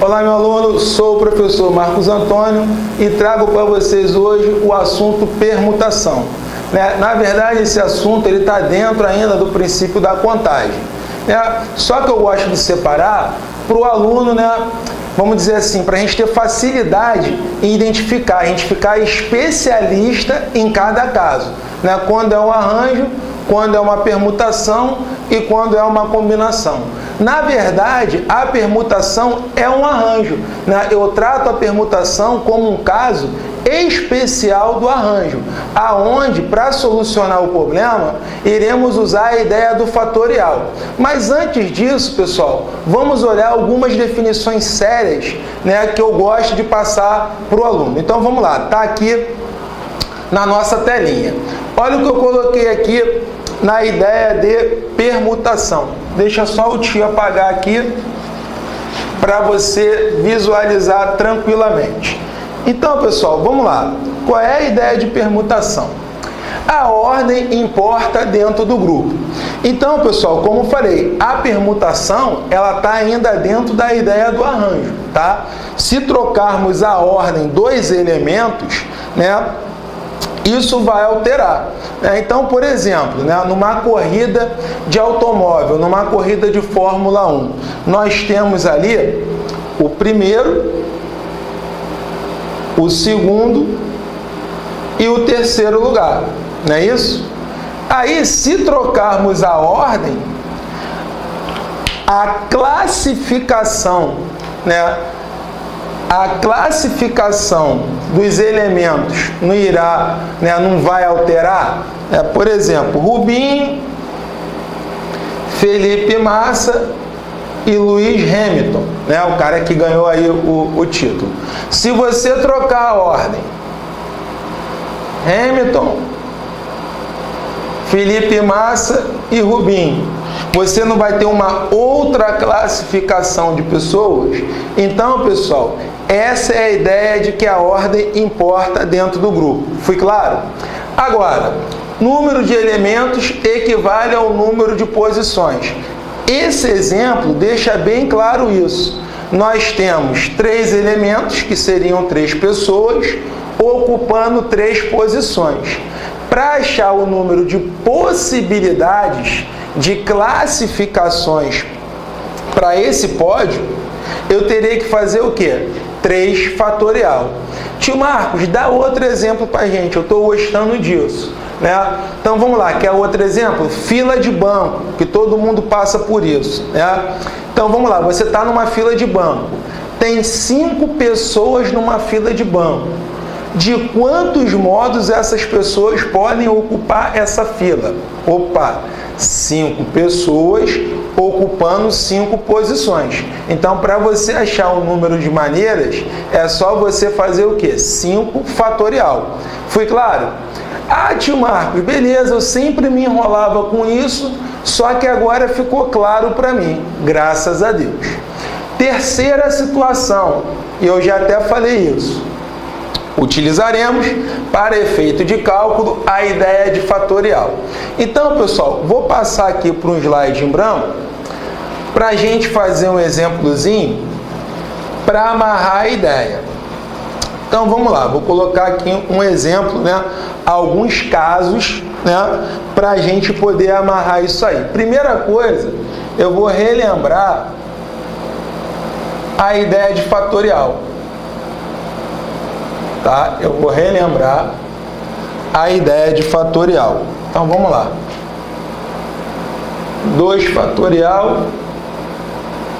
Olá, meu aluno, sou o professor Marcos Antônio e trago para vocês hoje o assunto permutação. Na verdade, esse assunto está dentro ainda do princípio da contagem. Só que eu gosto de separar para o aluno, vamos dizer assim, para a gente ter facilidade em identificar, a gente ficar especialista em cada caso. Quando é um arranjo, quando é uma permutação e quando é uma combinação. Na verdade, a permutação é um arranjo. Eu trato a permutação como um caso especial do arranjo, aonde, para solucionar o problema, iremos usar a ideia do fatorial. Mas antes disso, pessoal, vamos olhar algumas definições sérias, que eu gosto de passar para o aluno. Então, vamos lá, está aqui na nossa telinha. Olha o que eu coloquei aqui na ideia de permutação. Deixa só o tio apagar aqui para você visualizar tranquilamente. Então, pessoal, vamos lá. Qual é a ideia de permutação? A ordem importa dentro do grupo. Então, pessoal, como eu falei, a permutação ela está ainda dentro da ideia do arranjo, tá? Se trocarmos a ordem dos elementos, isso vai alterar. Então, por exemplo, numa corrida de automóvel, numa corrida de Fórmula 1, nós temos ali o primeiro, o segundo e o terceiro lugar, não é isso? Aí, se trocarmos a ordem, a classificação, a classificação dos elementos não vai alterar. Por exemplo, Rubinho, Felipe Massa e Lewis Hamilton, o cara que ganhou aí o título. Se você trocar a ordem, Hamilton, Felipe Massa e Rubinho, você não vai ter uma outra classificação de pessoas. Então, pessoal, essa é a ideia de que a ordem importa dentro do grupo. Fui claro? Agora, número de elementos equivale ao número de posições. Esse exemplo deixa bem claro isso. Nós temos 3 elementos, que seriam 3 pessoas, ocupando 3 posições. Para achar o número de possibilidades de classificações para esse pódio, eu teria que fazer o quê? 3 fatorial. Tio Marcos, dá outro exemplo para a gente, eu estou gostando disso. Então vamos lá, quer outro exemplo? Fila de banco, que todo mundo passa por isso. Então vamos lá, você está numa fila de banco, tem 5 pessoas numa fila de banco. De quantos modos essas pessoas podem ocupar essa fila? 5 pessoas ocupando 5 posições. Então, para você achar o número de maneiras, é só você fazer o quê? 5 fatorial. Fui claro? Tio Marcos, beleza, eu sempre me enrolava com isso, só que agora ficou claro para mim, graças a Deus. Terceira situação, e eu já até falei isso. Utilizaremos, para efeito de cálculo, a ideia de fatorial. Então, pessoal, vou passar aqui para um slide em branco, para a gente fazer um exemplozinho, para amarrar a ideia. Então, vamos lá, vou colocar aqui um exemplo, alguns casos, para a gente poder amarrar isso aí. Primeira coisa, eu vou relembrar a ideia de fatorial. Eu vou relembrar a ideia de fatorial. Então, vamos lá. 2 fatorial,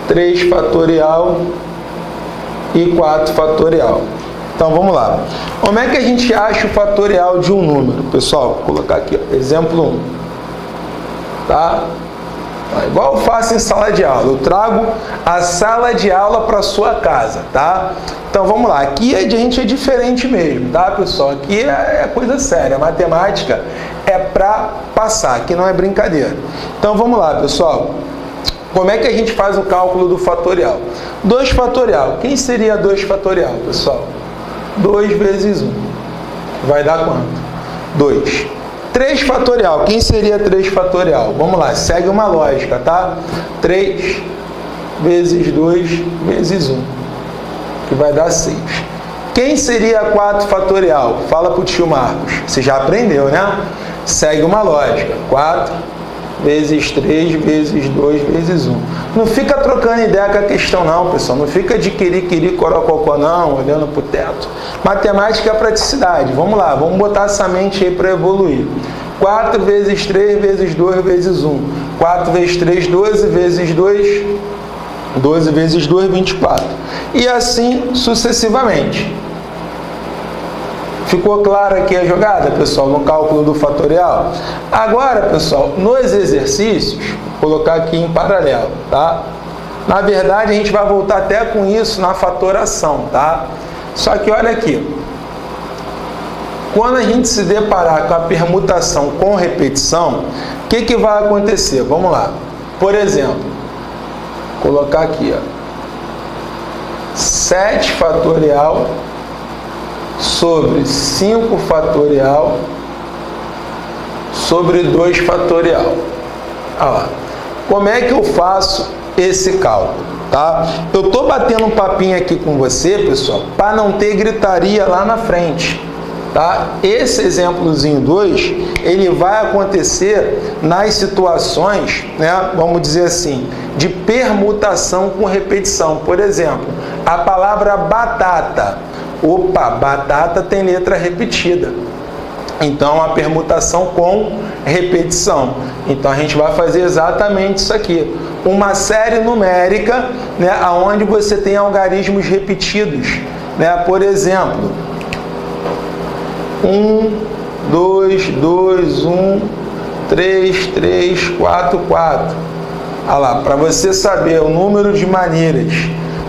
3 fatorial e 4 fatorial. Então, vamos lá. Como é que a gente acha o fatorial de um número? Pessoal, vou colocar aqui, exemplo 1. Igual eu faço em sala de aula. Eu trago a sala de aula para a sua casa, Então, vamos lá. Aqui a gente é diferente mesmo, pessoal? Aqui é coisa séria. A matemática é para passar. Aqui não é brincadeira. Então, vamos lá, pessoal. Como é que a gente faz o cálculo do fatorial? 2 fatorial. Quem seria 2 fatorial, pessoal? 2 vezes 1. Vai dar quanto? 2. 3 fatorial. Quem seria 3 fatorial? Vamos lá, segue uma lógica, tá? 3 vezes 2 vezes 1, que vai dar 6. Quem seria 4 fatorial? Fala pro tio Marcos. Você já aprendeu, né? Segue uma lógica. 4 vezes 3 vezes 2 vezes 1. Não fica trocando ideia com a questão não, pessoal. Não fica de querer corococó não, olhando pro teto. Matemática é praticidade. Vamos lá, vamos botar essa mente aí para evoluir. 4 vezes 3 vezes 2 vezes 1. 4 vezes 3, 12 vezes 2, 12 vezes 2, 24. E assim sucessivamente. Ficou clara aqui a jogada, pessoal, no cálculo do fatorial? Agora, pessoal, nos exercícios, vou colocar aqui em paralelo, tá? Na verdade, a gente vai voltar até com isso na fatoração, tá? Só que olha aqui. Quando a gente se deparar com a permutação com repetição, o que vai acontecer? Vamos lá. Por exemplo, vou colocar aqui, ó. 7 fatorial sobre 5 fatorial sobre 2 fatorial. Olha lá. Como é que eu faço esse cálculo? Tá? Eu estou batendo um papinho aqui com você, pessoal, para não ter gritaria lá na frente. Tá? Esse exemplozinho 2, ele vai acontecer nas situações, né, vamos dizer assim, de permutação com repetição. Por exemplo, a palavra batata. Opa, batata tem letra repetida. Então, a permutação com repetição. Então, a gente vai fazer exatamente isso aqui. Uma série numérica, né, onde você tem algarismos repetidos. Né? Por exemplo, 1, 2, 2, 1, 3, 3, 4, 4. Olha lá, para você saber o número de maneiras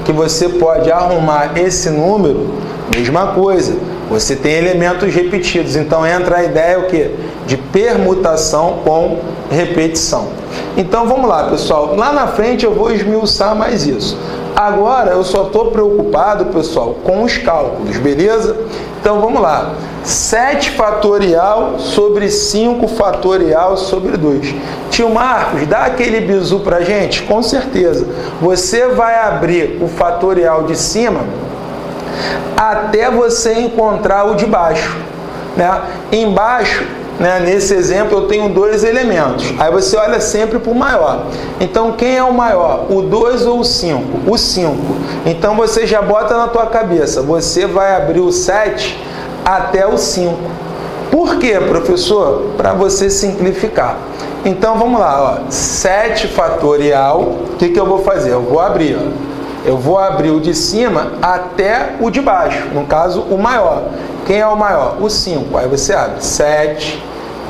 que você pode arrumar esse número, mesma coisa, você tem elementos repetidos, então entra a ideia o quê? De permutação com repetição. Então vamos lá, pessoal, lá na frente eu vou esmiuçar mais isso. Agora eu só estou preocupado, pessoal, com os cálculos, beleza? Então vamos lá, 7 fatorial sobre 5 fatorial sobre 2. Tio Marcos, dá aquele bizu pra gente? Com certeza. Você vai abrir o fatorial de cima até você encontrar o de baixo, né? Embaixo, né, nesse exemplo eu tenho 2 elementos, aí você olha sempre para o maior. Então quem é o maior, o 2 ou o 5? O 5. Então você já bota na tua cabeça, você vai abrir o 7 até o 5. Por quê, professor? Para você simplificar. Então vamos lá, ó. 7 fatorial, o que eu vou fazer? Eu vou abrir, ó. Eu vou abrir o de cima até o de baixo, no caso o maior. Quem é o maior? O 5. Aí você abre 7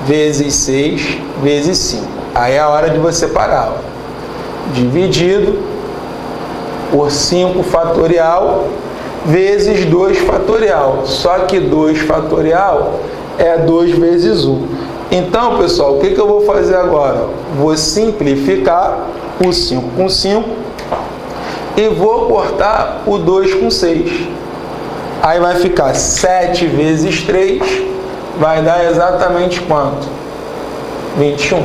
vezes 6 vezes 5. Aí é a hora de você parar, ó. Dividido por 5 fatorial vezes 2 fatorial. Só que 2 fatorial é 2 vezes 1. Então, pessoal, o que eu vou fazer agora? Vou simplificar o 5 com 5 e vou cortar o 2 com 6. Aí vai ficar 7 vezes 3, vai dar exatamente quanto? 21.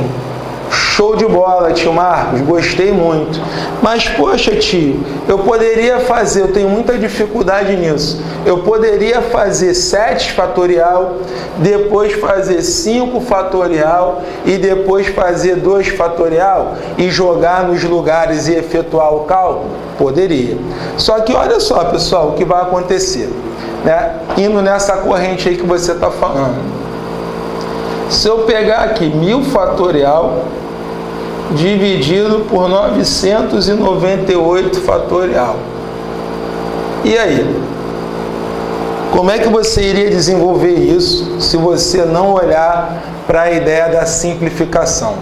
Show de bola, tio Marcos, gostei muito. Mas, poxa, tio, eu poderia fazer, eu tenho muita dificuldade nisso. Eu poderia fazer 7 fatorial, depois fazer 5 fatorial e depois fazer 2 fatorial e jogar nos lugares e efetuar o cálculo? Poderia. Só que olha só, pessoal, o que vai acontecer, né? Indo nessa corrente aí que você está falando. Se eu pegar aqui 1000 fatorial dividido por 998 fatorial. E aí? Como é que você iria desenvolver isso se você não olhar para a ideia da simplificação?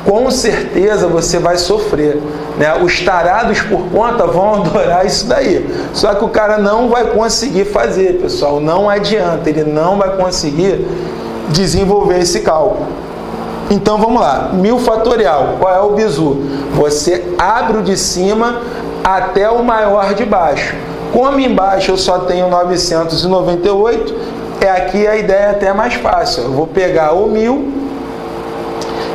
Com certeza você vai sofrer, né? Os tarados por conta vão adorar isso daí. Só que o cara não vai conseguir fazer, pessoal. Não adianta, ele não vai conseguir desenvolver esse cálculo. Então vamos lá, 1000 fatorial, qual é o bizu? Você abre o de cima até o maior de baixo. Como embaixo eu só tenho 998, aqui a ideia é até mais fácil. Eu vou pegar o 1000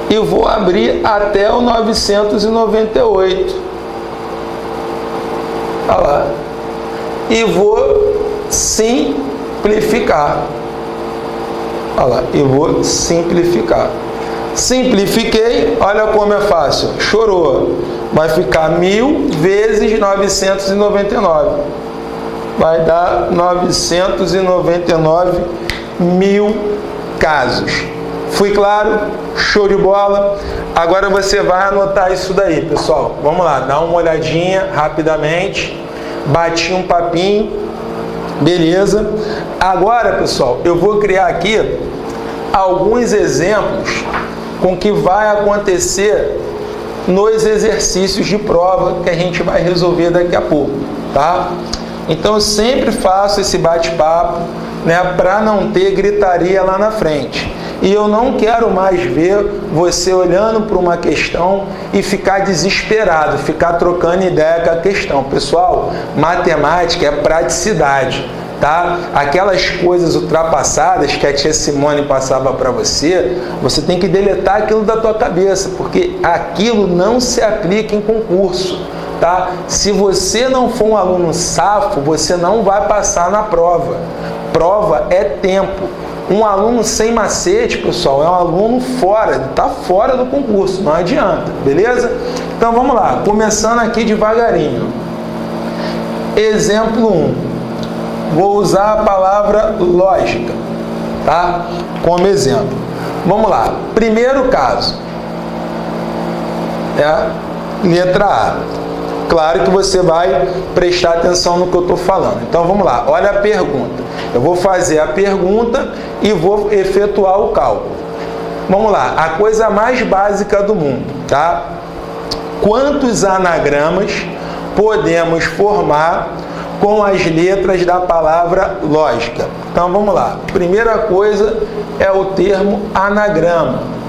e vou abrir até o 998. Olha lá. E vou simplificar. Olha lá. E vou simplificar. Simplifiquei, olha como é fácil. Chorou. Vai ficar 1000 vezes 999. Vai dar 999 mil casos. Fui claro? Show de bola? Agora você vai anotar isso daí, pessoal. Vamos lá, dá uma olhadinha rapidamente. Bati um papinho. Beleza? Agora, pessoal, eu vou criar aqui alguns exemplos com o que vai acontecer nos exercícios de prova que a gente vai resolver daqui a pouco, tá? Então eu sempre faço esse bate-papo, né, para não ter gritaria lá na frente. E eu não quero mais ver você olhando para uma questão e ficar desesperado, ficar trocando ideia com a questão. Pessoal, matemática é praticidade, tá? Aquelas coisas ultrapassadas que a tia Simone passava para você, você tem que deletar aquilo da tua cabeça, porque aquilo não se aplica em concurso, tá? Se você não for um aluno safo, você não vai passar na prova. Prova é tempo. Um aluno sem macete, pessoal, é um aluno fora, está fora do concurso, não adianta, beleza? Então vamos lá, começando aqui devagarinho. Exemplo 1. Vou usar a palavra lógica, tá? Como exemplo. Vamos lá. Primeiro caso. Letra A. Claro que você vai prestar atenção no que eu estou falando. Então vamos lá. Olha a pergunta. Eu vou fazer a pergunta e vou efetuar o cálculo. Vamos lá. A coisa mais básica do mundo, tá? Quantos anagramas podemos formar com as letras da palavra lógica? Então vamos lá. Primeira coisa é o termo anagrama.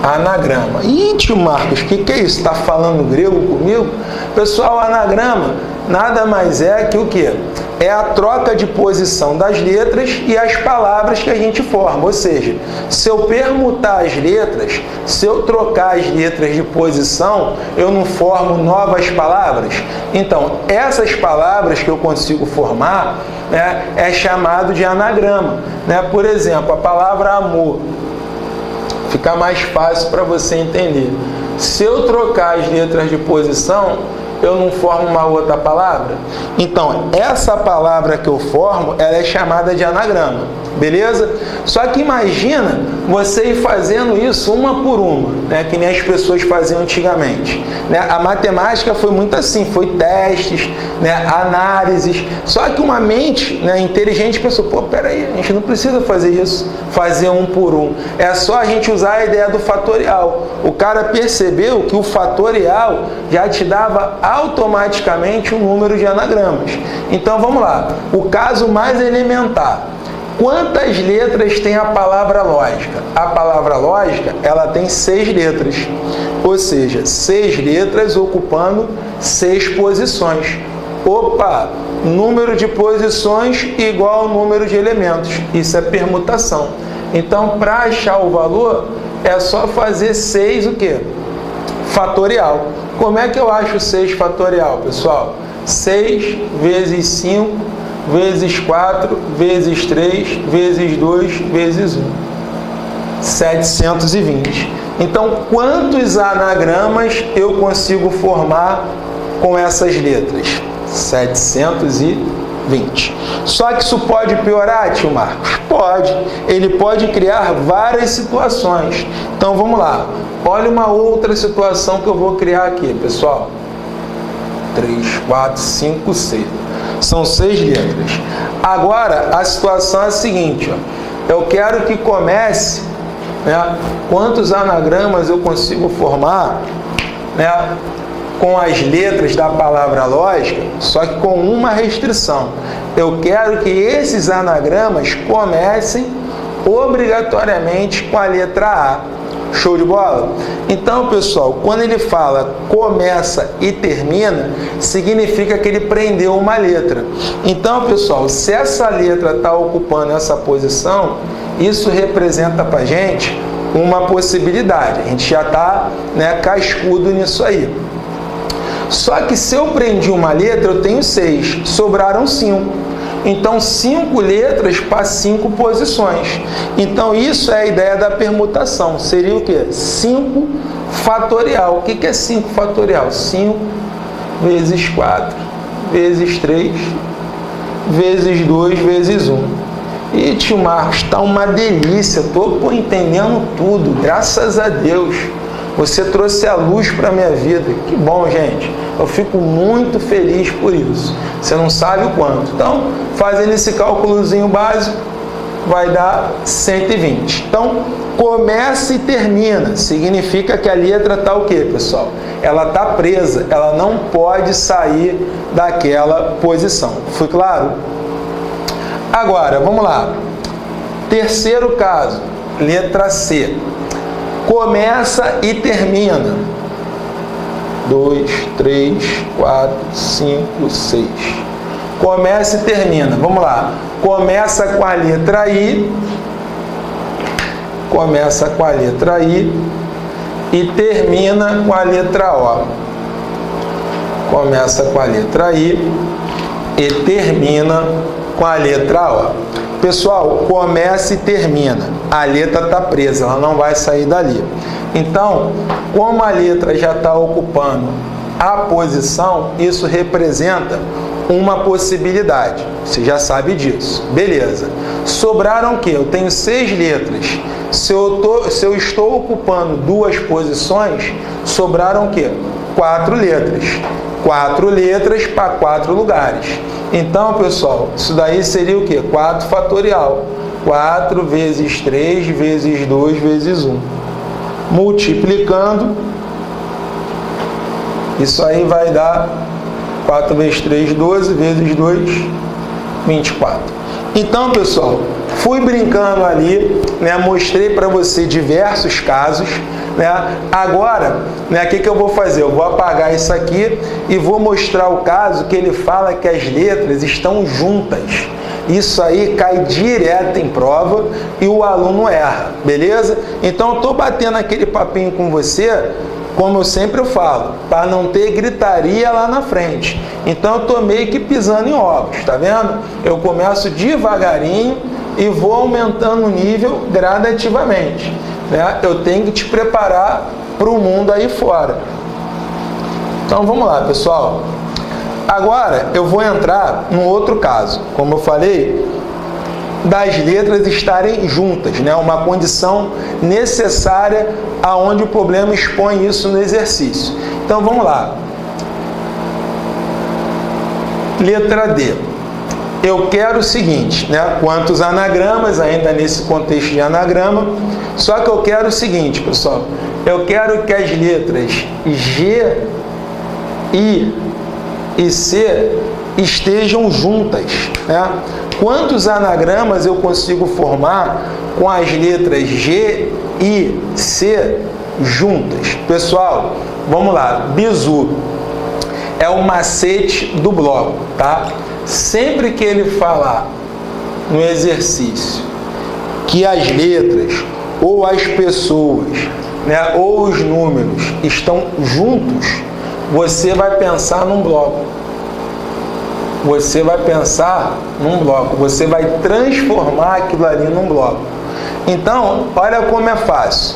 Anagrama. Ih, tio Marcos, o que é isso? Está falando grego comigo? Pessoal, anagrama nada mais é que o quê? É a troca de posição das letras e as palavras que a gente forma. Ou seja, se eu permutar as letras, se eu trocar as letras de posição, eu não formo novas palavras? Então, essas palavras que eu consigo formar, né, é chamado de anagrama. Né? Por exemplo, a palavra amor. Fica mais fácil para você entender. Se eu trocar as letras de posição, eu não formo uma outra palavra? Então, essa palavra que eu formo, ela é chamada de anagrama, beleza? Só que imagina você ir fazendo isso uma por uma, né? Que nem as pessoas faziam antigamente. Né? A matemática foi muito assim, foi testes, né? Análises. Só que uma mente, né, inteligente pensou, pô, peraí, a gente não precisa fazer isso, fazer um por um. É só a gente usar a ideia do fatorial. O cara percebeu que o fatorial já te dava automaticamente um número de anagramas. Então vamos lá, o caso mais elementar. Quantas letras tem a palavra lógica? A palavra lógica, ela tem 6 letras. Ou seja, 6 letras ocupando 6 posições. Opa! Número de posições igual ao número de elementos. Isso é permutação. Então, para achar o valor, é só fazer 6 o quê? Fatorial. Como é que eu acho 6 fatorial, pessoal? 6 vezes 5 vezes 4 vezes 3 vezes 2 vezes 1. 720. Então, quantos anagramas eu consigo formar com essas letras? 720. Só que isso pode piorar, tio Marcos? Pode. Ele pode criar várias situações. Então, vamos lá. Olha uma outra situação que eu vou criar aqui, pessoal. 3, 4, 5, 6. São 6 letras. Agora, a situação é a seguinte, ó. Eu quero que comece, né, quantos anagramas eu consigo formar, né, com as letras da palavra lógica, só que com uma restrição. Eu quero que esses anagramas comecem obrigatoriamente com a letra A. Show de bola? Então, pessoal, quando ele fala começa e termina, significa que ele prendeu uma letra. Então, pessoal, se essa letra está ocupando essa posição, isso representa para a gente uma possibilidade. A gente já está, né, cascudo nisso aí. Só que se eu prendi uma letra, eu tenho 6, sobraram 5. Então, 5 letras para 5 posições. Então, isso é a ideia da permutação. Seria o quê? 5 fatorial. O que é 5 fatorial? 5 vezes 4, vezes 3, vezes 2, vezes 1. E, tio Marcos, está uma delícia. Estou entendendo tudo. Graças a Deus. Você trouxe a luz para a minha vida. Que bom, gente. Eu fico muito feliz por isso. Você não sabe o quanto. Então, fazendo esse cálculozinho básico, vai dar 120. Então, começa e termina. Significa que a letra está o quê, pessoal? Ela está presa. Ela não pode sair daquela posição. Foi claro? Agora, vamos lá. Terceiro caso, letra C. Começa e termina. 2, 3, 4, 5, 6. Começa e termina. Vamos lá. Começa com a letra I. Começa com a letra I. E termina com a letra O. Começa com a letra I. E termina com a letra O. Pessoal, começa e termina. A letra está presa, ela não vai sair dali. Então, como a letra já está ocupando a posição, isso representa uma possibilidade. Você já sabe disso. Beleza. Sobraram o quê? Eu tenho 6 letras. Se eu estou ocupando 2 posições, sobraram o quê? 4 letras. 4 letras para 4 lugares. Então, pessoal, isso daí seria o quê? 4 fatorial. 4 vezes 3 vezes 2 vezes 1. Multiplicando, isso aí vai dar 4 vezes 3, 12, vezes 2, 24. Então, pessoal, fui brincando ali, né? Mostrei para você diversos casos, né? Agora, né, o que eu vou fazer? Eu vou apagar isso aqui e vou mostrar o caso que ele fala que as letras estão juntas. Isso aí cai direto em prova e o aluno erra, beleza? Então, eu estou batendo aquele papinho com você, como eu sempre falo, para não ter gritaria lá na frente. Então, eu estou meio que pisando em ovos, tá vendo? Eu começo devagarinho e vou aumentando o nível gradativamente, né? Eu tenho que te preparar para o mundo aí fora. Então, vamos lá, pessoal. Agora, eu vou entrar num outro caso. Como eu falei, das letras estarem juntas, né? Uma condição necessária aonde o problema expõe isso no exercício. Então, vamos lá. Letra D. Eu quero o seguinte, né? Quantos anagramas, ainda nesse contexto de anagrama, só que eu quero o seguinte, pessoal. Eu quero que as letras G, I e C estejam juntas, né? Quantos anagramas eu consigo formar com as letras G, I, C juntas? Pessoal, vamos lá. Bizu é o macete do bloco, tá? Sempre que ele falar no exercício que as letras ou as pessoas, né, ou os números estão juntos, você vai pensar num bloco. Você vai pensar num bloco. Você vai transformar aquilo ali num bloco. Então, olha como é fácil.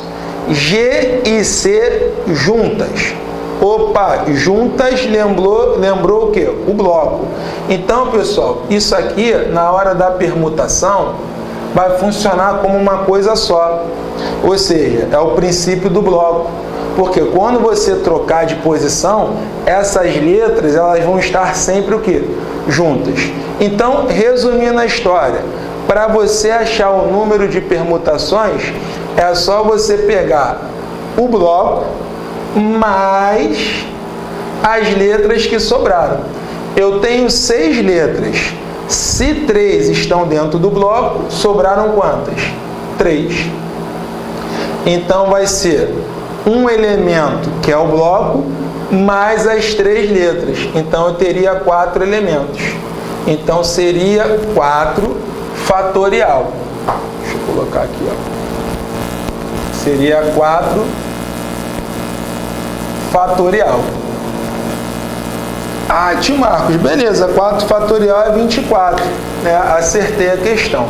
G e C juntas. Opa, juntas lembrou o quê? O bloco. Então, pessoal, isso aqui, na hora da permutação, vai funcionar como uma coisa só. Ou seja, é o princípio do bloco. Porque quando você trocar de posição, essas letras elas vão estar sempre o quê? Juntas. Então, resumindo a história, para você achar o número de permutações, é só você pegar o bloco mais as letras que sobraram. Eu tenho 6 letras. Se 3 estão dentro do bloco, sobraram quantas? 3. Então, vai ser um elemento, que é o bloco, mais as 3 letras. Então, eu teria 4 elementos. Então, seria 4 fatorial. Deixa eu colocar aqui, ó. Seria 4 fatorial. Ah, tio Marcos, beleza, 4 fatorial é 24, né? Acertei a questão.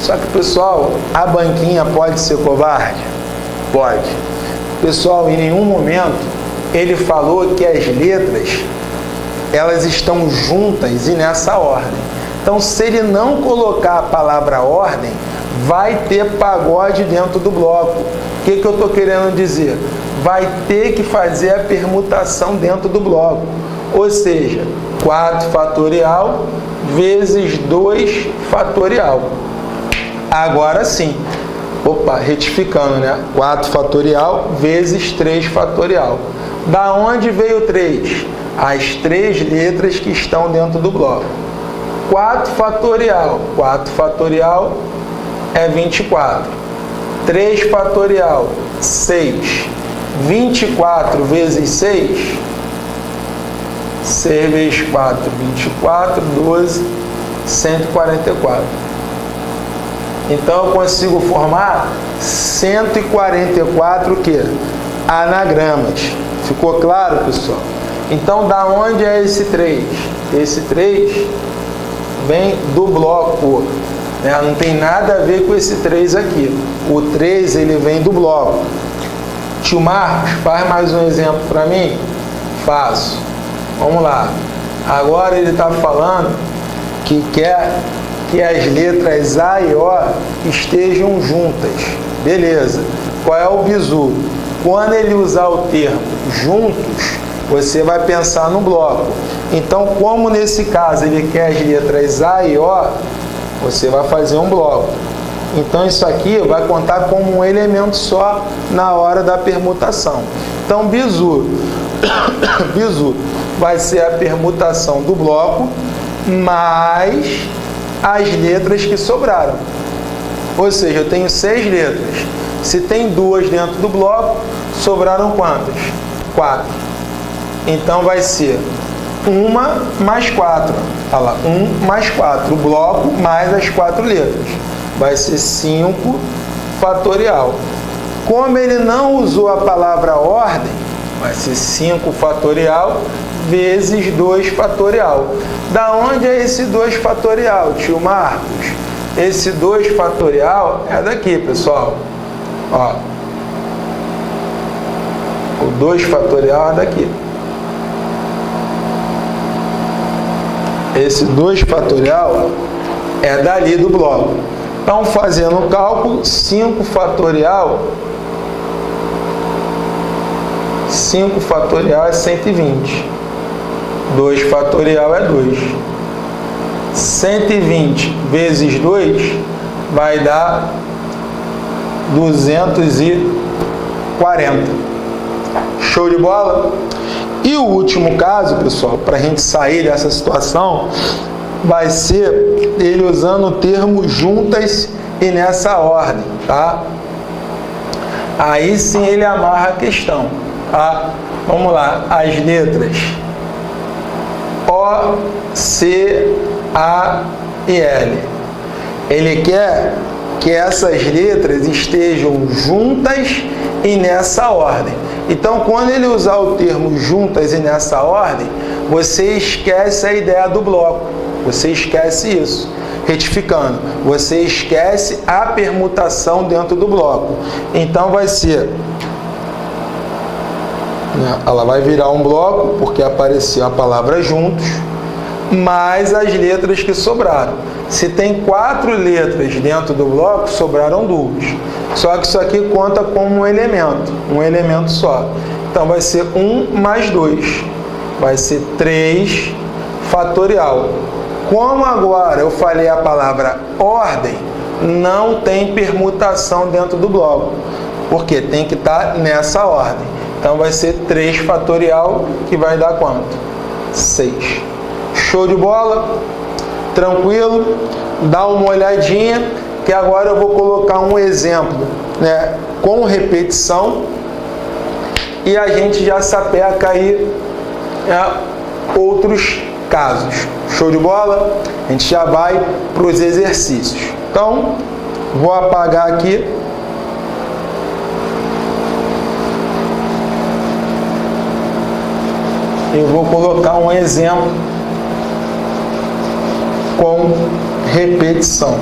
Só que, pessoal, a banquinha pode ser covarde? Pode. Pessoal, em nenhum momento ele falou que as letras, elas estão juntas e nessa ordem. Então, se ele não colocar a palavra ordem, vai ter pagode dentro do bloco. O que eu estou querendo dizer? Vai ter que fazer a permutação dentro do bloco. Ou seja, 4 fatorial vezes 2 fatorial. Agora sim. Opa, retificando, né? 4 fatorial vezes 3 fatorial. Da onde veio 3? As 3 letras que estão dentro do bloco. 4 fatorial. 4 fatorial é 24. 3 fatorial, 6. 24 vezes 6... 6 vezes 4, 24, 12, 144. Então, eu consigo formar 144 o quê? Anagramas. Ficou claro, pessoal? Então, da onde é esse 3? Esse 3 vem do bloco, né? Não tem nada a ver com esse 3 aqui. O 3, ele vem do bloco. Tio Marcos, faz mais um exemplo para mim? Faço. Vamos lá. Agora ele está falando que quer que as letras A e O estejam juntas. Beleza. Qual é o bizu? Quando ele usar o termo juntos, você vai pensar no bloco. Então, como nesse caso ele quer as letras A e O, você vai fazer um bloco. Então, isso aqui vai contar como um elemento só na hora da permutação. Então, bizu vai ser a permutação do bloco mais as letras que sobraram. Ou seja, eu tenho 6 letras. Se tem 2 dentro do bloco, sobraram quantas? 4. Então, vai ser 1 mais 4. Olha lá, 1 mais 4. O bloco mais as 4 letras. Vai ser 5 fatorial. Como ele não usou a palavra ordem, vai ser 5 fatorial vezes 2 fatorial. Da onde é esse 2 fatorial, tio Marcos? Esse 2 fatorial é daqui, pessoal. Ó. O 2 fatorial é daqui. Esse 2 fatorial é dali do bloco. Então, fazendo o cálculo, 5 fatorial... 5 fatorial é 120. 2 fatorial é 2. 120 vezes 2 vai dar 240. Show de bola? E o último caso, pessoal, para a gente sair dessa situação, vai ser ele usando o termo juntas e nessa ordem, tá? Aí sim ele amarra a questão. Tá? Vamos lá, as letras O, C, A e L. Ele quer que essas letras estejam juntas e nessa ordem. Então, quando ele usar o termo juntas e nessa ordem, você esquece a ideia do bloco. Você esquece isso. Retificando, você esquece a permutação dentro do bloco. Então, vai ser... Ela vai virar um bloco, porque apareceu a palavra juntos, mais as letras que sobraram. Se tem 4 letras dentro do bloco, sobraram 2. Só que isso aqui conta como um elemento só. Então, vai ser 1 mais 2. Vai ser 3 fatorial. Como agora eu falei a palavra ordem, não tem permutação dentro do bloco, porque tem que estar nessa ordem. Então, vai ser 3 fatorial, que vai dar quanto? 6. Show de bola? Tranquilo? Dá uma olhadinha, que agora eu vou colocar um exemplo, né, com repetição, e a gente já sapeca aí outros casos. Show de bola? A gente já vai para os exercícios. Então, Vou apagar aqui. Eu vou colocar um exemplo com repetição.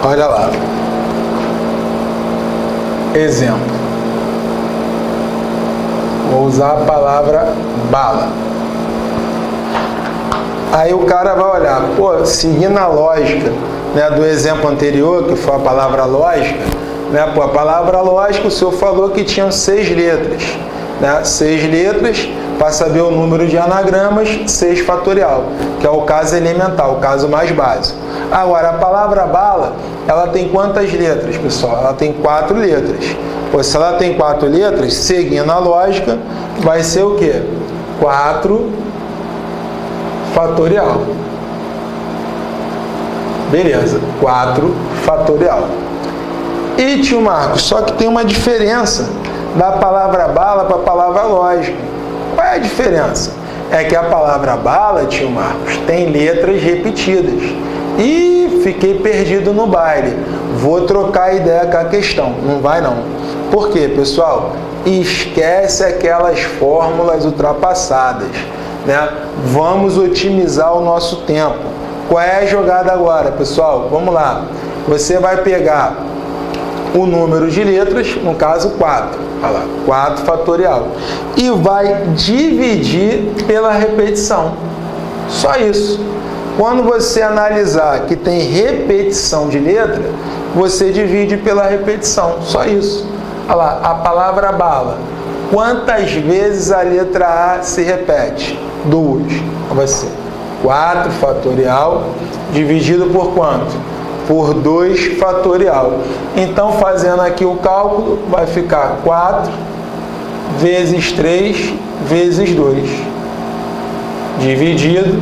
Olha lá. Exemplo. Vou usar a palavra bala. Aí o cara vai olhar, pô, seguindo a lógica, né, do exemplo anterior, que foi a palavra lógica, né, pô, a palavra lógica, o senhor falou que tinham 6 letras, né, 6 letras, para saber o número de anagramas, 6 fatorial, que é o caso elementar, o caso mais básico. Agora, a palavra bala, ela tem quantas letras, pessoal? Ela tem 4 letras. Pô, se ela tem 4 letras, seguindo a lógica, vai ser o quê? 4 fatorial. Beleza, 4 fatorial. E, tio Marcos, só que tem uma diferença da palavra bala para a palavra lógica. Qual é a diferença? É que a palavra bala, tio Marcos, tem letras repetidas. E fiquei perdido no baile. Vou trocar ideia com a questão. Não vai não. Por quê, pessoal? Esquece aquelas fórmulas ultrapassadas, né? Vamos otimizar o nosso tempo. Qual é a jogada agora, pessoal? Vamos lá. Você vai pegar o número de letras, no caso 4. Olha lá, 4 fatorial. E vai dividir pela repetição. Só isso. Quando você analisar que tem repetição de letra, você divide pela repetição. Só isso. Olha lá, a palavra bala. Quantas vezes a letra A se repete? 2. Vai ser 4 fatorial dividido por quanto? Por 2 fatorial. Então, fazendo aqui o cálculo, vai ficar 4 vezes 3 vezes 2. Dividido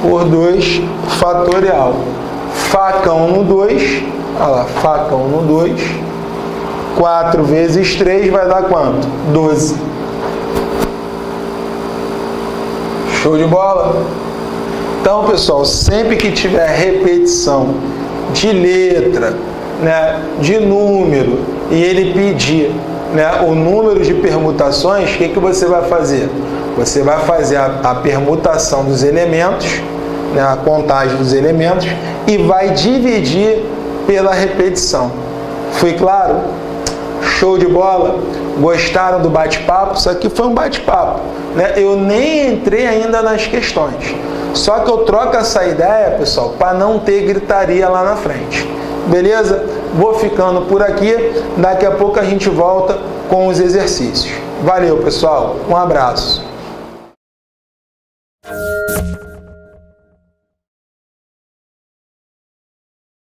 por 2 fatorial. Facão no 2. Olha lá, facão no 2. 4 vezes 3 vai dar quanto? 12. Show de bola? Então, pessoal, sempre que tiver repetição de letra, né, de número, e ele pedir, né, o número de permutações, o que você vai fazer? Você vai fazer a permutação dos elementos, né, a contagem dos elementos, e vai dividir pela repetição. Foi claro? Show de bola? Gostaram do bate-papo? Isso aqui foi um bate-papo, né? Eu nem entrei ainda nas questões. Só que eu troco essa ideia, pessoal, para não ter gritaria lá na frente. Beleza? Vou ficando por aqui. Daqui a pouco a gente volta com os exercícios. Valeu, pessoal. Um abraço.